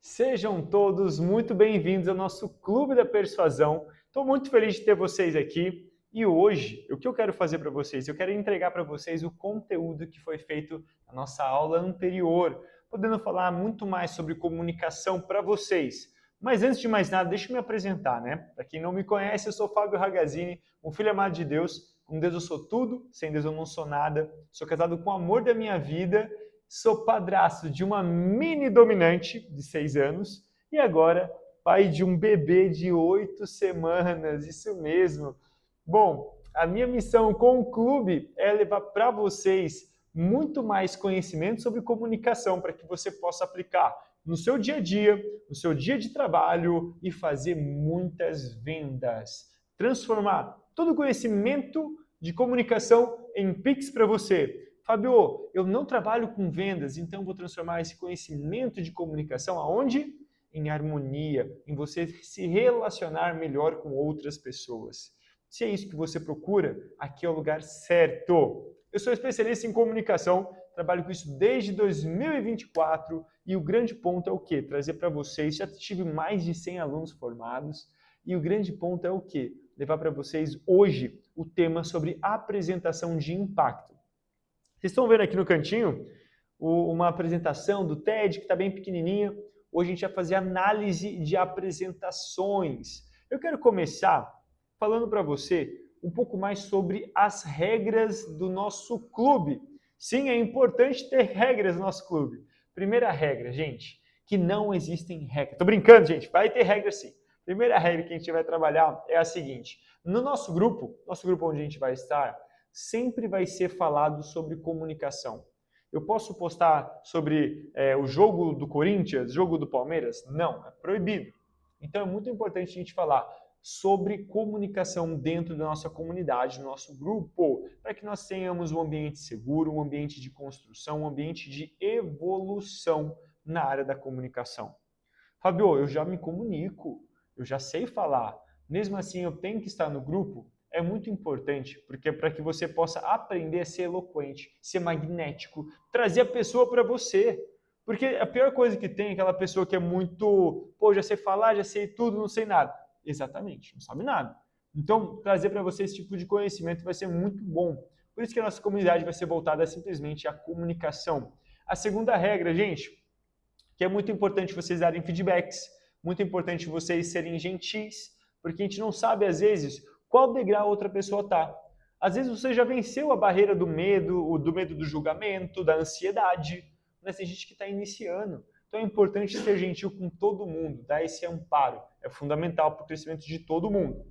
Sejam todos muito bem-vindos ao nosso Clube da Persuasão. Estou muito feliz de ter vocês aqui e hoje o que eu quero fazer para vocês? Eu quero entregar para vocês o conteúdo que foi feito na nossa aula anterior, podendo falar muito mais sobre comunicação para vocês. Mas antes de mais nada, deixa eu me apresentar, né? Para quem não me conhece, eu sou Fábio Ragazzini, um filho amado de Deus. Com Deus eu sou tudo, sem Deus eu não sou nada. Sou casado com o amor da minha vida. Sou padrasto de uma mini dominante de 6 anos e agora pai de um bebê de 8 semanas, isso mesmo. Bom, a minha missão com o clube é levar para vocês muito mais conhecimento sobre comunicação para que você possa aplicar no seu dia a dia, no seu dia de trabalho e fazer muitas vendas. Transformar todo o conhecimento de comunicação em Pix para você. Fábio, eu não trabalho com vendas, então vou transformar esse conhecimento de comunicação aonde? Em harmonia, em você se relacionar melhor com outras pessoas. Se é isso que você procura, aqui é o lugar certo. Eu sou especialista em comunicação, trabalho com isso desde 2024 e o grande ponto é o quê? Trazer para vocês, já tive mais de 100 alunos formados e o grande ponto é o quê? Levar para vocês hoje o tema sobre apresentação de impacto. Vocês estão vendo aqui no cantinho uma apresentação do TED que está bem pequenininha. Hoje a gente vai fazer análise de apresentações. Eu quero começar falando para você um pouco mais sobre as regras do nosso clube. Sim, é importante ter regras no nosso clube. Primeira regra, gente, que não existem regras. Tô brincando, gente, vai ter regra sim. Primeira regra que a gente vai trabalhar é a seguinte. No nosso grupo onde a gente vai estar, sempre vai ser falado sobre comunicação. Eu posso postar sobre o jogo do Corinthians, jogo do Palmeiras? Não, é proibido. Então é muito importante a gente falar sobre comunicação dentro da nossa comunidade, do nosso grupo, para que nós tenhamos um ambiente seguro, um ambiente de construção, um ambiente de evolução na área da comunicação. Fabio, eu já me comunico, eu já sei falar, mesmo assim eu tenho que estar no grupo? É muito importante, porque para que você possa aprender a ser eloquente, ser magnético, trazer a pessoa para você. Porque a pior coisa que tem é aquela pessoa que é muito, já sei falar, já sei tudo, não sei nada. Exatamente, não sabe nada. Então, trazer para você esse tipo de conhecimento vai ser muito bom. Por isso que a nossa comunidade vai ser voltada simplesmente à comunicação. A segunda regra, gente, que é muito importante vocês darem feedbacks, muito importante vocês serem gentis, porque a gente não sabe, às vezes, qual degrau a outra pessoa está. Às vezes você já venceu a barreira do medo do julgamento, da ansiedade, mas tem gente que está iniciando. Então é importante ser gentil com todo mundo, dar esse amparo. É fundamental para o crescimento de todo mundo.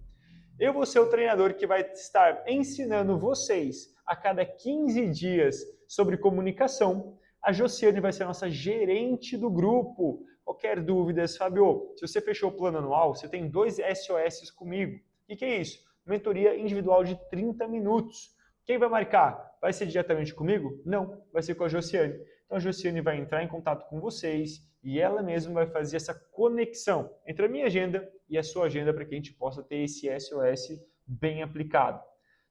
Eu vou ser o treinador que vai estar ensinando vocês a cada 15 dias sobre comunicação. A Josiane vai ser a nossa gerente do grupo. Qualquer dúvida, Fabio, se você fechou o plano anual, você tem 2 SOS comigo. O que é isso? Mentoria individual de 30 minutos. Quem vai marcar? Vai ser diretamente comigo? Não, vai ser com a Josiane. Então a Josiane vai entrar em contato com vocês e ela mesma vai fazer essa conexão entre a minha agenda e a sua agenda para que a gente possa ter esse SOS bem aplicado.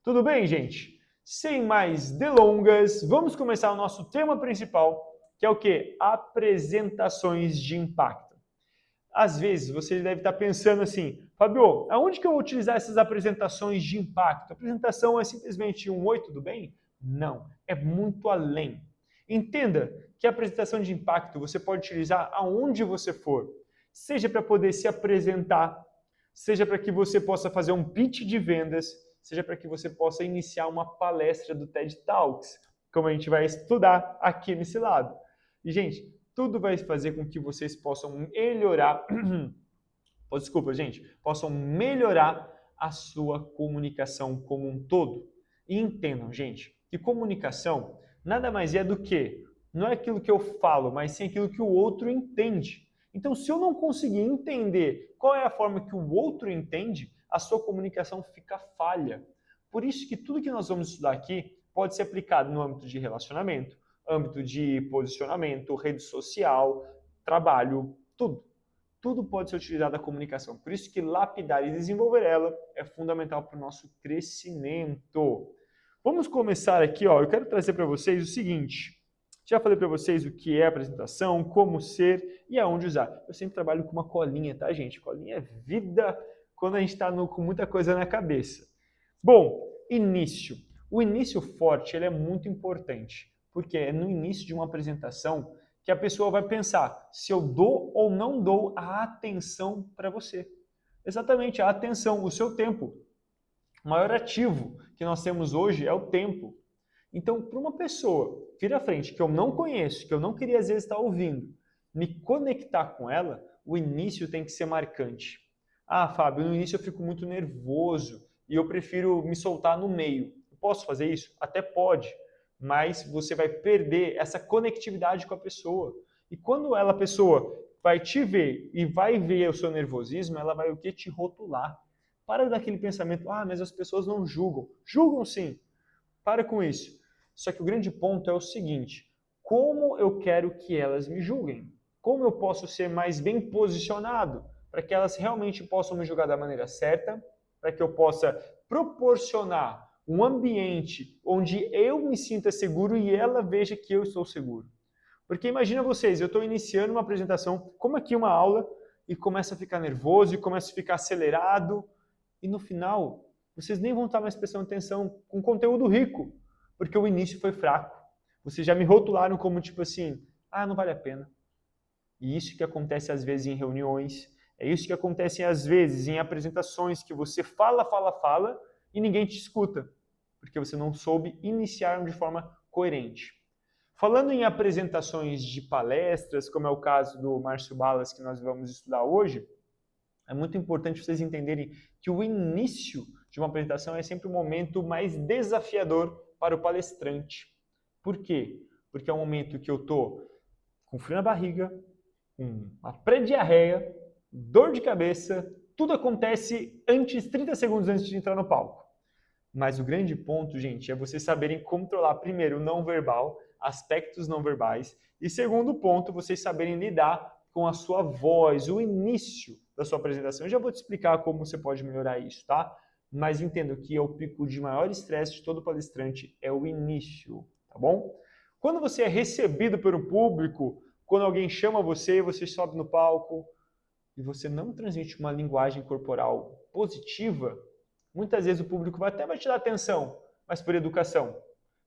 Tudo bem, gente? Sem mais delongas, vamos começar o nosso tema principal, que é o quê? Apresentações de impacto. Às vezes você deve estar pensando assim, Fabio, aonde que eu vou utilizar essas apresentações de impacto? A apresentação é simplesmente um oi, tudo bem? Não, é muito além. Entenda que a apresentação de impacto você pode utilizar aonde você for, seja para poder se apresentar, seja para que você possa fazer um pitch de vendas, seja para que você possa iniciar uma palestra do TED Talks, como a gente vai estudar aqui nesse lado. E, gente, tudo vai fazer com que vocês possam melhorar, desculpa, gente, possam melhorar a sua comunicação como um todo. E entendam, gente, que comunicação nada mais é do que, não é aquilo que eu falo, mas sim aquilo que o outro entende. Então, se eu não conseguir entender qual é a forma que o outro entende, a sua comunicação fica falha. Por isso que tudo que nós vamos estudar aqui pode ser aplicado no âmbito de relacionamento, âmbito de posicionamento, rede social, trabalho, tudo. Tudo pode ser utilizado a comunicação. Por isso que lapidar e desenvolver ela é fundamental para o nosso crescimento. Vamos começar aqui, eu quero trazer para vocês o seguinte. Já falei para vocês o que é apresentação, como ser e aonde usar. Eu sempre trabalho com uma colinha, tá, gente? Colinha é vida quando a gente está com muita coisa na cabeça. Bom, início. O início forte ele é muito importante, porque é no início de uma apresentação que a pessoa vai pensar se eu dou ou não dou a atenção para você. Exatamente, a atenção, o seu tempo. O maior ativo que nós temos hoje é o tempo. Então, para uma pessoa vir à frente que eu não conheço, que eu não queria às vezes estar ouvindo, me conectar com ela, o início tem que ser marcante. Ah, Fábio, no início eu fico muito nervoso e eu prefiro me soltar no meio. Eu posso fazer isso? Até pode, mas você vai perder essa conectividade com a pessoa. E quando a pessoa vai te ver e vai ver o seu nervosismo, ela vai o que? Te rotular. Para daquele pensamento, ah, mas as pessoas não julgam. Julgam sim. Para com isso. Só que o grande ponto é o seguinte, como eu quero que elas me julguem? Como eu posso ser mais bem posicionado para que elas realmente possam me julgar da maneira certa, para que eu possa proporcionar um ambiente onde eu me sinta seguro e ela veja que eu estou seguro. Porque imagina vocês, eu estou iniciando uma apresentação, como aqui uma aula, e começa a ficar nervoso, e começa a ficar acelerado, e no final, vocês nem vão estar mais prestando atenção com conteúdo rico, porque o início foi fraco. Vocês já me rotularam como tipo assim, ah, não vale a pena. E isso que acontece às vezes em reuniões, é isso que acontece às vezes em apresentações que você fala e ninguém te escuta, porque você não soube iniciar de forma coerente. Falando em apresentações de palestras, como é o caso do Márcio Balas que nós vamos estudar hoje, é muito importante vocês entenderem que o início de uma apresentação é sempre o momento mais desafiador para o palestrante. Por quê? Porque é um momento que eu estou com frio na barriga, uma pré-diarreia, dor de cabeça, tudo acontece 30 segundos antes de entrar no palco. Mas o grande ponto, gente, é vocês saberem controlar, primeiro, o não verbal, aspectos não verbais, e segundo ponto, vocês saberem lidar com a sua voz, o início da sua apresentação. Eu já vou te explicar como você pode melhorar isso, tá? Mas entendo que é o pico de maior estresse de todo palestrante, é o início, tá bom? Quando você é recebido pelo público, quando alguém chama você, você sobe no palco e você não transmite uma linguagem corporal positiva, muitas vezes o público até vai te dar atenção, mas por educação.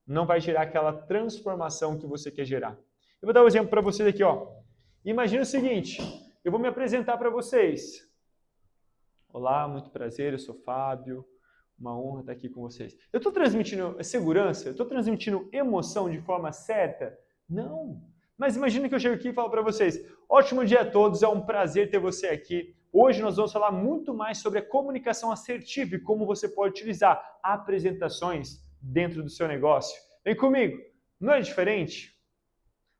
Não vai gerar aquela transformação que você quer gerar. Eu vou dar um exemplo para vocês aqui, ó. Imagina o seguinte, eu vou me apresentar para vocês. Olá, muito prazer, eu sou Fábio, uma honra estar aqui com vocês. Eu estou transmitindo segurança? Eu estou transmitindo emoção de forma certa? Não. Mas imagina que eu chego aqui e falo para vocês, ótimo dia a todos, é um prazer ter você aqui. Hoje nós vamos falar muito mais sobre a comunicação assertiva e como você pode utilizar apresentações dentro do seu negócio. Vem comigo, não é diferente?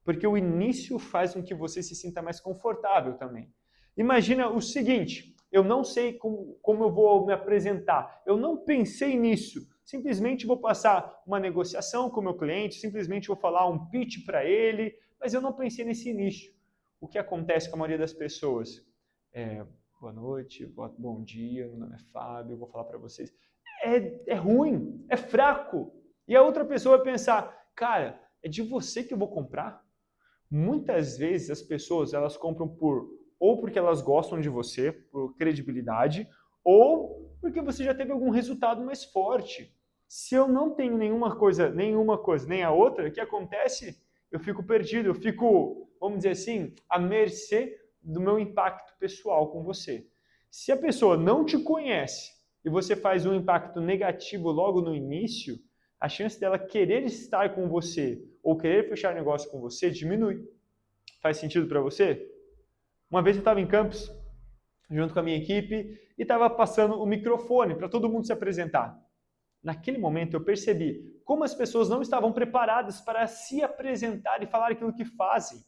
Porque o início faz com que você se sinta mais confortável também. Imagina o seguinte, eu não sei como eu vou me apresentar, eu não pensei nisso, simplesmente vou passar uma negociação com o meu cliente, simplesmente vou falar um pitch para ele, mas eu não pensei nesse início. O que acontece com a maioria das pessoas? Boa noite, bom dia, meu nome é Fábio, eu vou falar para vocês. É ruim, é fraco. E a outra pessoa vai pensar, cara, é de você que eu vou comprar? Muitas vezes as pessoas elas compram ou porque elas gostam de você, por credibilidade, ou porque você já teve algum resultado mais forte. Se eu não tenho nenhuma coisa, nem a outra, o que acontece? Eu fico perdido, eu fico, vamos dizer assim, à mercê do meu impacto pessoal com você. Se a pessoa não te conhece e você faz um impacto negativo logo no início, a chance dela querer estar com você ou querer fechar negócio com você diminui. Faz sentido para você? Uma vez eu estava em Campos, junto com a minha equipe, e estava passando o microfone para todo mundo se apresentar. Naquele momento eu percebi como as pessoas não estavam preparadas para se apresentar e falar aquilo que fazem.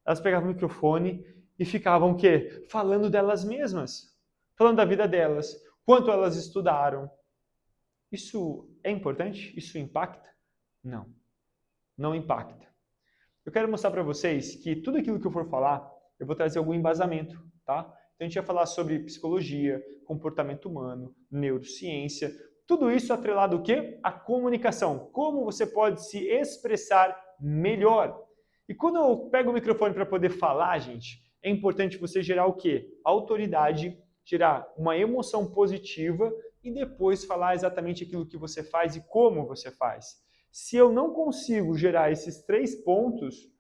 Elas pegavam o microfone e ficavam o quê? Falando delas mesmas, falando da vida delas, quanto elas estudaram. Isso é importante? Isso impacta? Não, não impacta. Eu quero mostrar para vocês que tudo aquilo que eu for falar, eu vou trazer algum embasamento, tá? Então a gente vai falar sobre psicologia, comportamento humano, neurociência, tudo isso atrelado ao quê? A comunicação. Como você pode se expressar melhor. E quando eu pego o microfone para poder falar, gente, é importante você gerar o quê? Autoridade, gerar uma emoção positiva e depois falar exatamente aquilo que você faz e como você faz. Se eu não consigo gerar esses 3 pontos,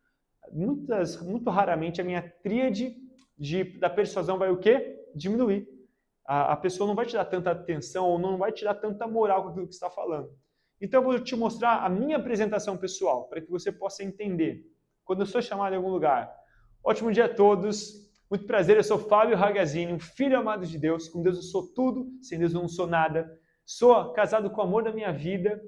muito raramente a minha tríade da persuasão vai o quê? Diminuir. A pessoa não vai te dar tanta atenção ou não vai te dar tanta moral com aquilo que você está falando. Então eu vou te mostrar a minha apresentação pessoal, para que você possa entender. Quando eu sou chamado em algum lugar. Ótimo dia a todos. Muito prazer, eu sou Fábio Ragazzini, um filho amado de Deus. Com Deus eu sou tudo, sem Deus eu não sou nada. Sou casado com o amor da minha vida.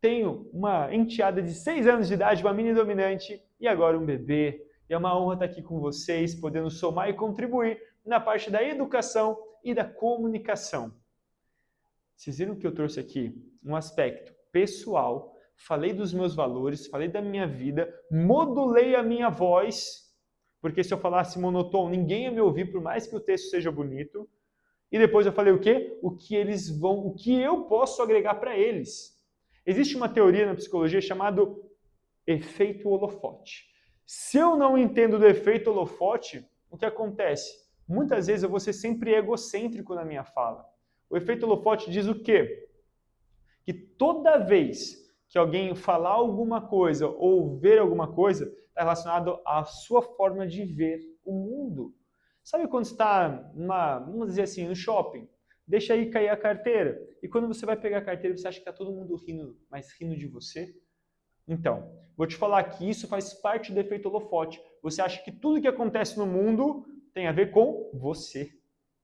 Tenho uma enteada de 6 anos de idade, uma mini dominante e agora um bebê. E é uma honra estar aqui com vocês, podendo somar e contribuir na parte da educação e da comunicação. Vocês viram que eu trouxe aqui um aspecto pessoal, falei dos meus valores, falei da minha vida, modulei a minha voz, porque se eu falasse monotônico, ninguém ia me ouvir, por mais que o texto seja bonito. E depois eu falei o quê? O que eu posso agregar para eles. Existe uma teoria na psicologia chamada efeito holofote. Se eu não entendo do efeito holofote, o que acontece? Muitas vezes eu vou ser sempre egocêntrico na minha fala. O efeito holofote diz o quê? Que toda vez que alguém falar alguma coisa ou ver alguma coisa, está relacionado à sua forma de ver o mundo. Sabe quando você está, vamos dizer assim, no shopping? Deixa aí cair a carteira. E quando você vai pegar a carteira, você acha que está todo mundo rindo, mas rindo de você? Então, vou te falar que isso faz parte do efeito holofote. Você acha que tudo que acontece no mundo tem a ver com você.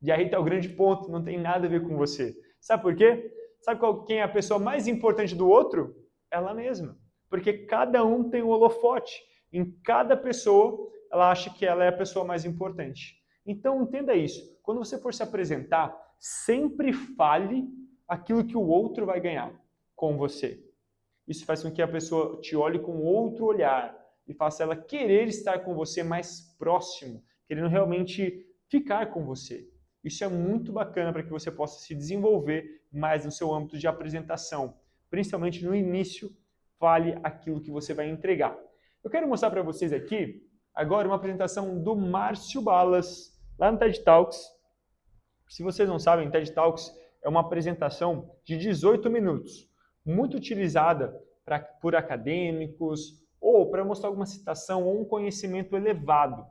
E aí está o grande ponto, não tem nada a ver com você. Sabe por quê? Sabe quem é a pessoa mais importante do outro? Ela mesma. Porque cada um tem um holofote. Em cada pessoa, ela acha que ela é a pessoa mais importante. Então, entenda isso. Quando você for se apresentar, sempre fale aquilo que o outro vai ganhar com você. Isso faz com que a pessoa te olhe com outro olhar e faça ela querer estar com você mais próximo, querendo realmente ficar com você. Isso é muito bacana para que você possa se desenvolver mais no seu âmbito de apresentação. Principalmente no início, fale aquilo que você vai entregar. Eu quero mostrar para vocês aqui, agora, uma apresentação do Márcio Balas, lá no TED Talks. Se vocês não sabem, TED Talks é uma apresentação de 18 minutos, muito utilizada por acadêmicos ou para mostrar alguma citação ou um conhecimento elevado.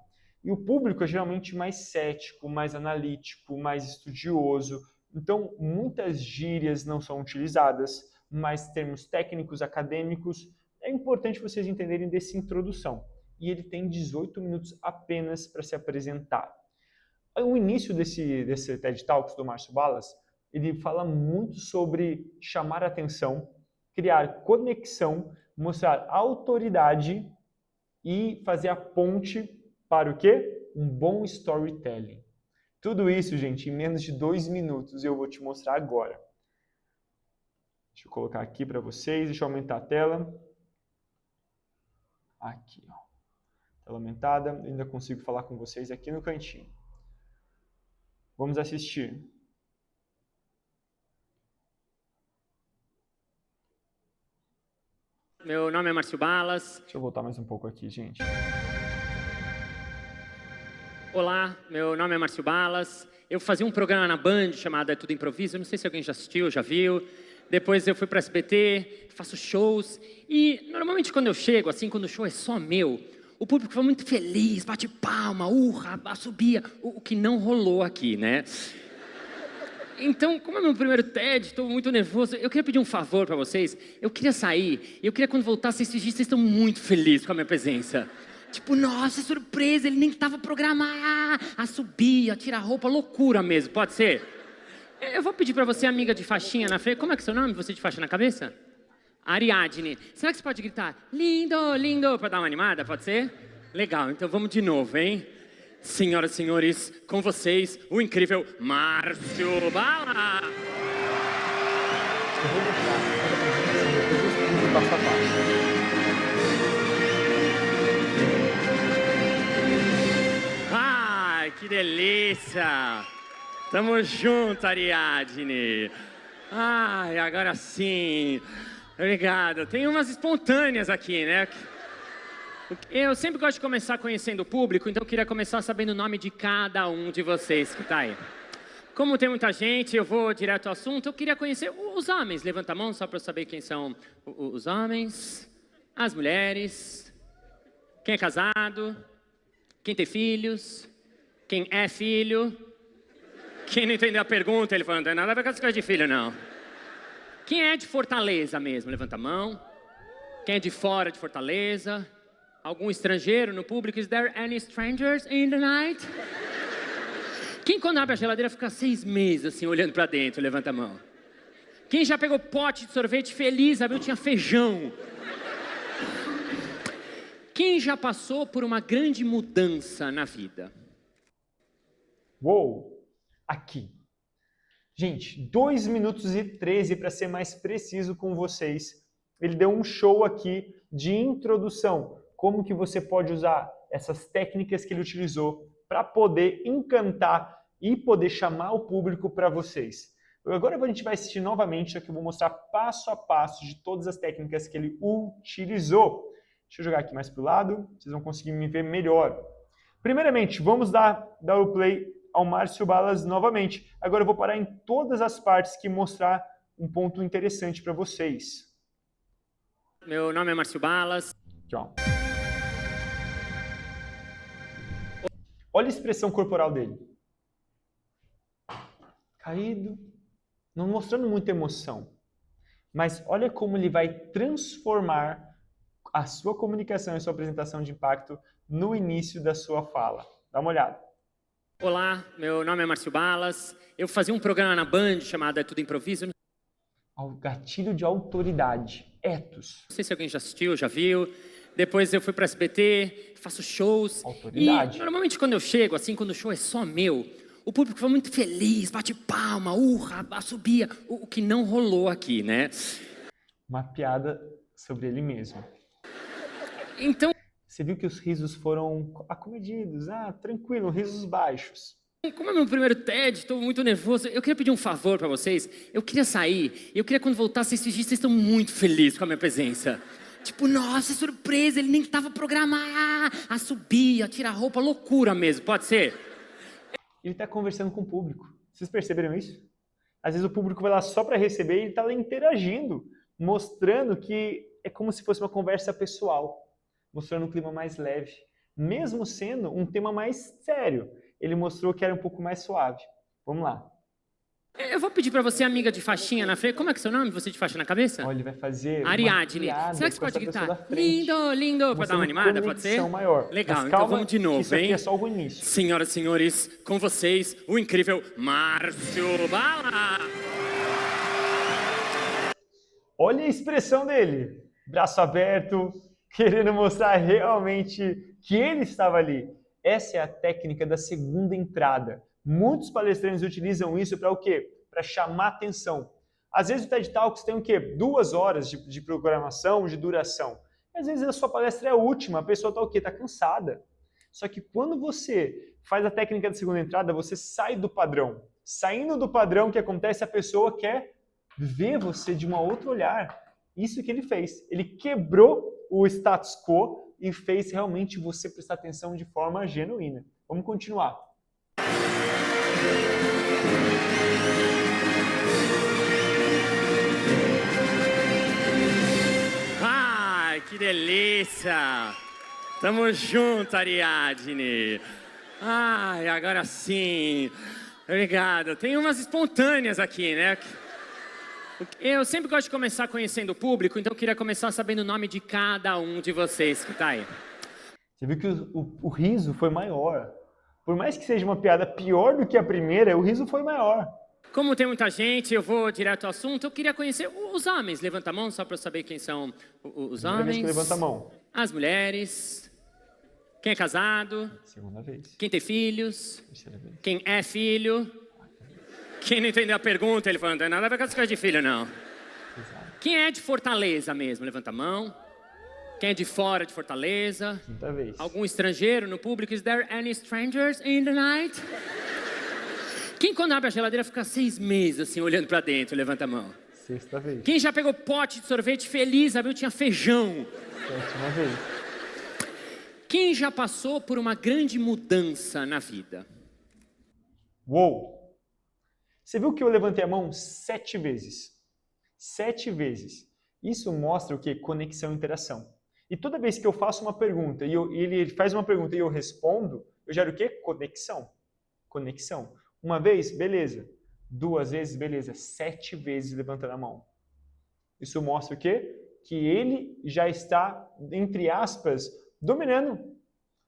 E o público é geralmente mais cético, mais analítico, mais estudioso. Então, muitas gírias não são utilizadas, mais termos técnicos, acadêmicos. É importante vocês entenderem dessa introdução. E ele tem 18 minutos apenas para se apresentar. O início desse TED Talks do Márcio Balas, ele fala muito sobre chamar atenção, criar conexão, mostrar autoridade e fazer a ponte para o quê? Um bom storytelling. Tudo isso, gente, em menos de 2 minutos eu vou te mostrar agora. Deixa eu colocar aqui para vocês, deixa eu aumentar a tela. Aqui, ó. Tela aumentada, eu ainda consigo falar com vocês aqui no cantinho. Vamos assistir. Meu nome é Márcio Balas. Deixa eu voltar mais um pouco aqui, gente. Olá, meu nome é Márcio Balas. Eu fazia um programa na Band chamado É Tudo Improviso. Eu não sei se alguém já assistiu, já viu. Depois eu fui para SBT, faço shows. E normalmente quando eu chego, assim, quando o show é só meu, o público foi muito feliz, bate palma, urra, assobia. O que não rolou aqui, né? Então, como é meu primeiro TED, estou muito nervoso. Eu queria pedir um favor para vocês. Eu queria sair. Eu queria, quando voltar, vocês estão muito felizes com a minha presença. Tipo, nossa, surpresa, ele nem estava programado. A subir, a tirar a roupa, loucura mesmo, pode ser? Eu vou pedir para você, amiga de faixinha na frente. Como é que é seu nome, você de faixa na cabeça? Ariadne. Será que você pode gritar, lindo, lindo, para dar uma animada, pode ser? Legal, então vamos de novo, hein? Senhoras e senhores, com vocês, o incrível Márcio Balas. Eu vou deixar passo a passo. Ai, que delícia! Tamo junto, Ariadne. Ai, agora sim. Obrigado. Tem umas espontâneas aqui, né? Eu sempre gosto de começar conhecendo o público, então eu queria começar sabendo o nome de cada um de vocês que está aí. Como tem muita gente, eu vou direto ao assunto. Eu queria conhecer os homens. Levanta a mão só para eu saber quem são os homens, as mulheres, quem é casado, quem tem filhos, quem é filho. Quem não entendeu a pergunta, ele falou, não tem nada a ver com essa coisa de filho, não. Quem é de Fortaleza mesmo? Levanta a mão. Quem é de fora de Fortaleza? Algum estrangeiro no público? Is there any strangers in the night? Quem quando abre a geladeira fica 6 meses assim, olhando pra dentro? Levanta a mão. Quem já pegou pote de sorvete feliz, abriu, tinha feijão? Quem já passou por uma grande mudança na vida? Uou! Aqui. Gente, 2 minutos e 13 para ser mais preciso com vocês. Ele deu um show aqui de introdução. Como que você pode usar essas técnicas que ele utilizou para poder encantar e poder chamar o público para vocês. Agora a gente vai assistir novamente, só que eu vou mostrar passo a passo de todas as técnicas que ele utilizou. Deixa eu jogar aqui mais para o lado, vocês vão conseguir me ver melhor. Primeiramente, vamos dar o play ao Márcio Balas novamente. Agora eu vou parar em todas as partes que mostrar um ponto interessante para vocês. Meu nome é Márcio Balas. Tchau. Olha a expressão corporal dele. Caído, não mostrando muita emoção. Mas olha como ele vai transformar a sua comunicação e sua apresentação de impacto no início da sua fala. Dá uma olhada. Olá, meu nome é Márcio Balas. Eu fazia um programa na Band chamado É Tudo Improviso. Ao gatilho de autoridade. Ethos. Não sei se alguém já assistiu, já viu. Depois eu fui para SBT, faço shows. Autoridade. E normalmente quando eu chego, assim, quando o show é só meu, o público foi muito feliz, bate palma, urra, assobia. O que não rolou aqui, né? Uma piada sobre ele mesmo. Então, você viu que os risos foram acomedidos, tranquilo, risos baixos. Como é meu primeiro TED, estou muito nervoso. Eu queria pedir um favor para vocês. Eu queria sair. Eu queria quando voltar, vocês estão muito felizes com a minha presença. Tipo, nossa, surpresa, ele nem estava programado. A subir, a tirar a roupa, loucura mesmo, pode ser? Ele está conversando com o público. Vocês perceberam isso? Às vezes o público vai lá só para receber e ele está lá interagindo, mostrando que é como se fosse uma conversa pessoal, mostrando um clima mais leve. Mesmo sendo um tema mais sério, ele mostrou que era um pouco mais suave. Vamos lá. Eu vou pedir pra você, amiga de faixinha na frente. Como é que é seu nome? Você de faixa na cabeça? Olha, ele vai fazer Ariadne. Será que você pode gritar? Lindo, lindo. Pode dar uma animada? Pode ser? Maior. Legal, então vamos de novo, isso hein? Aqui é só o início. Senhoras e senhores, com vocês, o incrível Márcio Balas. Olha a expressão dele. Braço aberto, querendo mostrar realmente que ele estava ali. Essa é a técnica da segunda entrada. Muitos palestrantes utilizam isso para o quê? Para chamar atenção. Às vezes o TED Talks tem o quê? 2 horas de programação, de duração. Às vezes a sua palestra é a última, a pessoa está o quê? Está cansada. Só que quando você faz a técnica da segunda entrada, você sai do padrão. Saindo do padrão, o que acontece? A pessoa quer ver você de um outro olhar. Isso que ele fez. Ele quebrou o status quo e fez realmente você prestar atenção de forma genuína. Vamos continuar. Ai, que delícia! Tamo junto, Ariadne. Ai, agora sim. Obrigado. Tem umas espontâneas aqui, né? Eu sempre gosto de começar conhecendo o público, então eu queria começar sabendo o nome de cada um de vocês que está aí. Você viu que o riso foi maior. Por mais que seja uma piada pior do que a primeira, o riso foi maior. Como tem muita gente, eu vou direto ao assunto. Eu queria conhecer os homens. Levanta a mão só para eu saber quem são os homens. Primeira vez que levanta a mão. As mulheres. Quem é casado. Segunda vez. Quem tem filhos. Terceira vez. Quem é filho. Quem não entendeu a pergunta, ele falou, não tem nada a ver com essa coisa de filho, não. Exato. Quem é de Fortaleza mesmo? Levanta a mão. Quem é de fora de Fortaleza? Quinta vez. Algum estrangeiro no público? Is there any strangers in the night? Quem quando abre a geladeira fica 6 meses assim, olhando pra dentro? Levanta a mão. Sexta vez. Quem já pegou pote de sorvete feliz, abriu, tinha feijão? 7ª vez. Quem já passou por uma grande mudança na vida? Uou! Você viu que eu levantei a mão 7 vezes? 7 vezes. Isso mostra o quê? Conexão e interação. E toda vez que eu faço uma pergunta e ele faz uma pergunta e eu respondo, eu gero o quê? Conexão. Conexão. Uma vez, beleza. 2 vezes, beleza. 7 vezes levantando a mão. Isso mostra o quê? Que ele já está, entre aspas, dominando.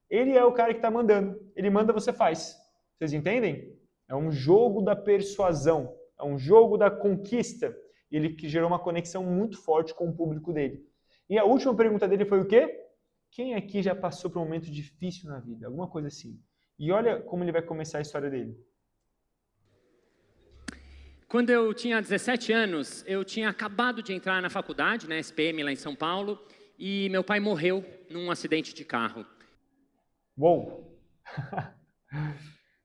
Ele é o cara que está mandando. Ele manda, você faz. Vocês entendem? É um jogo da persuasão. É um jogo da conquista. Ele que gerou uma conexão muito forte com o público dele. E a última pergunta dele foi o quê? Quem aqui já passou por um momento difícil na vida? Alguma coisa assim. E olha como ele vai começar a história dele. Quando eu tinha 17 anos, eu tinha acabado de entrar na faculdade, na SPM, lá em São Paulo, e meu pai morreu num acidente de carro. Uou!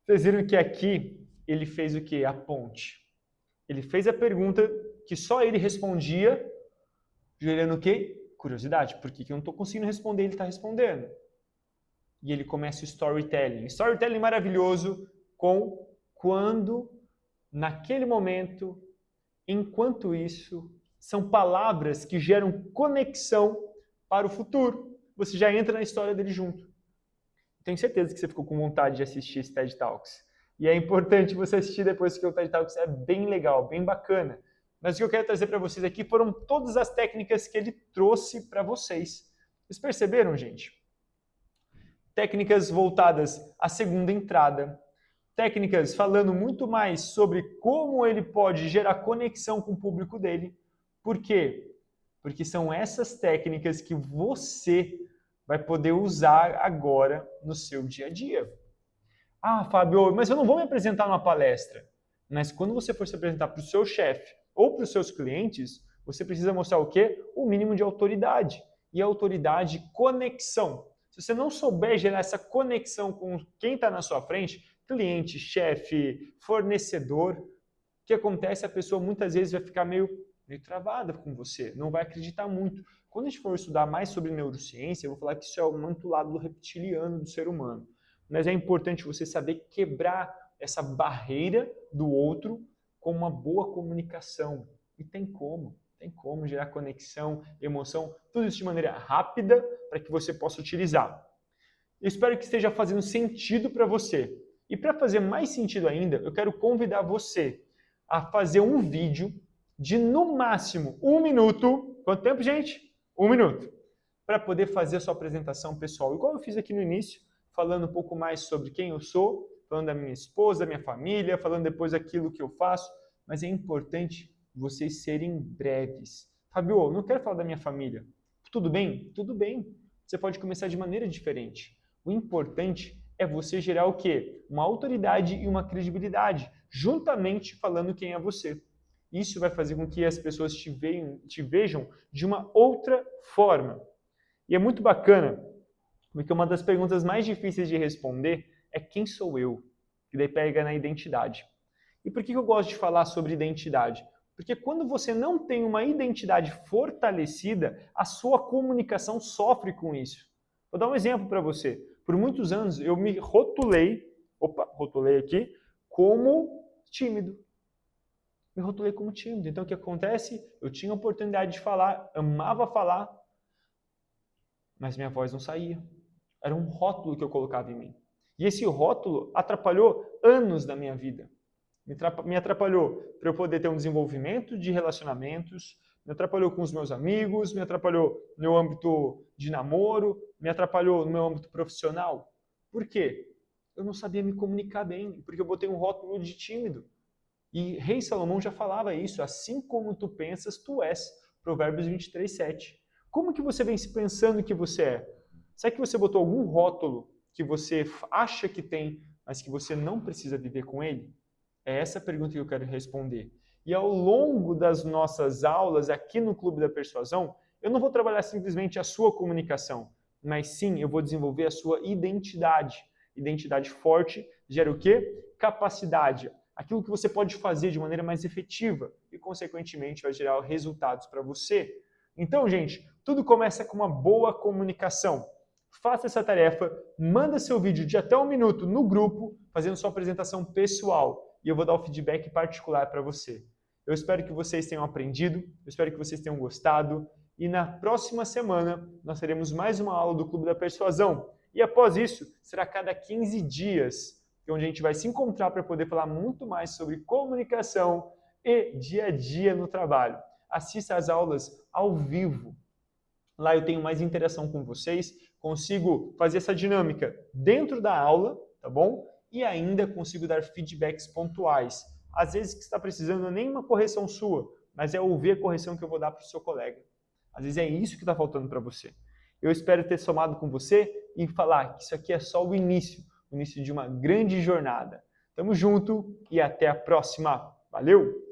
Vocês viram que aqui ele fez o quê? A ponte. Ele fez a pergunta que só ele respondia, gerando o quê? Curiosidade. Por que eu não estou conseguindo responder? Ele está respondendo. E ele começa o storytelling. Storytelling maravilhoso com quando, naquele momento, enquanto isso, são palavras que geram conexão para o futuro. Você já entra na história dele junto. Tenho certeza que você ficou com vontade de assistir esse TED Talks. E é importante você assistir depois, porque o TED Talks é bem legal, bem bacana. Mas o que eu quero trazer para vocês aqui foram todas as técnicas que ele trouxe para vocês. Vocês perceberam, gente? Técnicas voltadas à segunda entrada. Técnicas falando muito mais sobre como ele pode gerar conexão com o público dele. Por quê? Porque são essas técnicas que você vai poder usar agora no seu dia a dia. Ah, Fábio, mas eu não vou me apresentar numa palestra. Mas quando você for se apresentar para o seu chefe ou para os seus clientes, você precisa mostrar o quê? O mínimo de autoridade. E a autoridade, conexão. Se você não souber gerar essa conexão com quem está na sua frente, cliente, chefe, fornecedor, o que acontece? A pessoa muitas vezes vai ficar meio travada com você, não vai acreditar muito. Quando a gente for estudar mais sobre neurociência, eu vou falar que isso é muito lado do reptiliano do ser humano. Mas é importante você saber quebrar essa barreira do outro com uma boa comunicação. E tem como gerar conexão, emoção, tudo isso de maneira rápida para que você possa utilizar. Eu espero que esteja fazendo sentido para você. E para fazer mais sentido ainda, eu quero convidar você a fazer um vídeo de no máximo 1 minuto. Quanto tempo, gente? 1 minuto. Para poder fazer a sua apresentação pessoal. Igual eu fiz aqui no início, falando um pouco mais sobre quem eu sou, falando da minha esposa, da minha família, falando depois daquilo que eu faço. Mas é importante vocês serem breves. Fabio, não quero falar da minha família. Tudo bem? Tudo bem. Você pode começar de maneira diferente. O importante é você gerar o quê? Uma autoridade e uma credibilidade, juntamente falando quem é você. Isso vai fazer com que as pessoas te vejam de uma outra forma. E é muito bacana, porque uma das perguntas mais difíceis de responder é quem sou eu? Que daí pega na identidade. E por que eu gosto de falar sobre identidade? Porque quando você não tem uma identidade fortalecida, a sua comunicação sofre com isso. Vou dar um exemplo para você. Por muitos anos eu me rotulei aqui, como tímido. Me rotulei como tímido. Então o que acontece? Eu tinha a oportunidade de falar, amava falar, mas minha voz não saía. Era um rótulo que eu colocava em mim. E esse rótulo atrapalhou anos da minha vida. Me atrapalhou para eu poder ter um desenvolvimento de relacionamentos, me atrapalhou com os meus amigos, me atrapalhou no meu âmbito de namoro, me atrapalhou no meu âmbito profissional. Por quê? Eu não sabia me comunicar bem, porque eu botei um rótulo de tímido. E Rei Salomão já falava isso, assim como tu pensas, tu és. Provérbios 23:7. Como que você vem se pensando que você é? Será que você botou algum rótulo que você acha que tem, mas que você não precisa viver com ele? É essa a pergunta que eu quero responder. E ao longo das nossas aulas aqui no Clube da Persuasão, eu não vou trabalhar simplesmente a sua comunicação, mas sim eu vou desenvolver a sua identidade. Identidade forte gera o quê? Capacidade. Aquilo que você pode fazer de maneira mais efetiva e, consequentemente, vai gerar resultados para você. Então, gente, tudo começa com uma boa comunicação. faça essa tarefa, manda seu vídeo de até 1 minuto no grupo, fazendo sua apresentação pessoal, e eu vou dar o feedback particular para você. Eu espero que vocês tenham aprendido, eu espero que vocês tenham gostado, e na próxima semana nós teremos mais uma aula do Clube da Persuasão. E após isso, será cada 15 dias, onde a gente vai se encontrar para poder falar muito mais sobre comunicação e dia a dia no trabalho. Assista às aulas ao vivo. Lá eu tenho mais interação com vocês, consigo fazer essa dinâmica dentro da aula, tá bom? E ainda consigo dar feedbacks pontuais. Às vezes o que você está precisando não é nem uma correção sua, mas é ouvir a correção que eu vou dar para o seu colega. Às vezes é isso que está faltando para você. Eu espero ter somado com você e falar que isso aqui é só o início de uma grande jornada. Tamo junto e até a próxima. Valeu!